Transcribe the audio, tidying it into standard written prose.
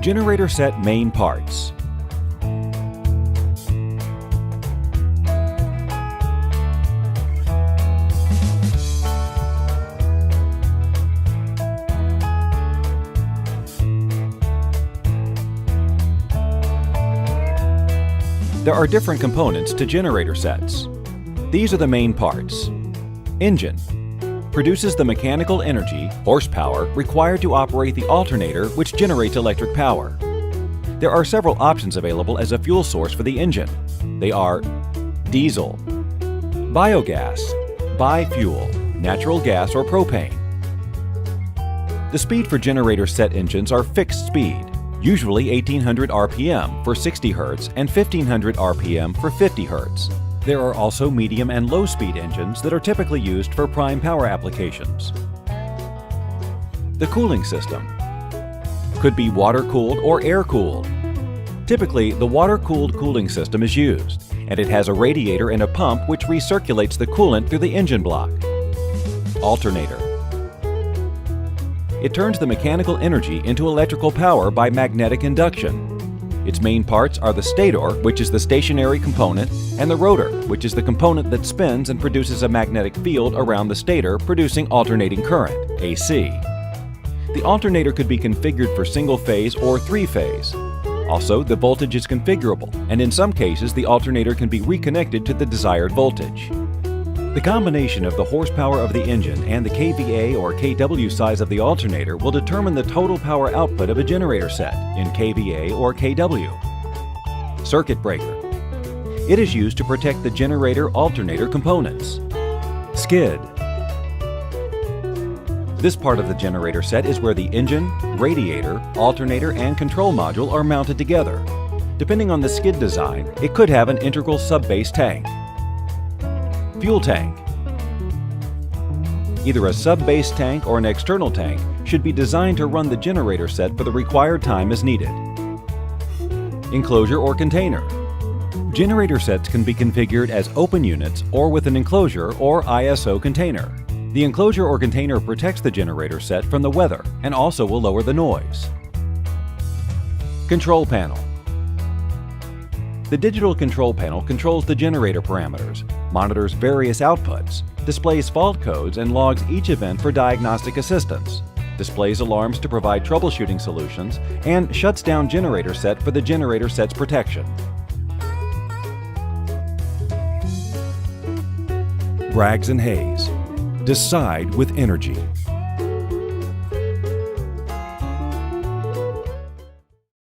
Generator set main parts. There are different components to generator sets. These are the main parts. Engine produces the mechanical energy, horsepower, required to operate the alternator, which generates electric power. There are several options available as a fuel source for the engine. They are diesel, biogas, bi-fuel, natural gas, or propane. The speed for generator set engines are fixed speed, usually 1800 RPM for 60 Hz and 1500 RPM for 50 Hz. There are also medium and low speed engines that are typically used for prime power applications. The cooling system could be water-cooled or air-cooled. Typically, the water-cooled cooling system is used, and it has a radiator and a pump which recirculates the coolant through the engine block. Alternator. It turns the mechanical energy into electrical power by magnetic induction. Its main parts are the stator, which is the stationary component, and the rotor, which is the component that spins and produces a magnetic field around the stator, producing alternating current, AC. The alternator could be configured for single-phase or three-phase. Also, the voltage is configurable, and in some cases the alternator can be reconnected to the desired voltage. The combination of the horsepower of the engine and the kVA or kW size of the alternator will determine the total power output of a generator set in kVA or kW. Circuit breaker. It is used to protect the generator-alternator components. Skid. This part of the generator set is where the engine, radiator, alternator, and control module are mounted together. Depending on the skid design, it could have an integral sub-base tank. Fuel tank. Either a sub-base tank or an external tank should be designed to run the generator set for the required time as needed. Enclosure or container. Generator sets can be configured as open units or with an enclosure or ISO container. The enclosure or container protects the generator set from the weather and also will lower the noise. Control panel. The digital control panel controls the generator parameters, monitors various outputs, displays fault codes and logs each event for diagnostic assistance, displays alarms to provide troubleshooting solutions, and shuts down generator set for the generator set's protection. Braggs & Hayes. Decide with energy.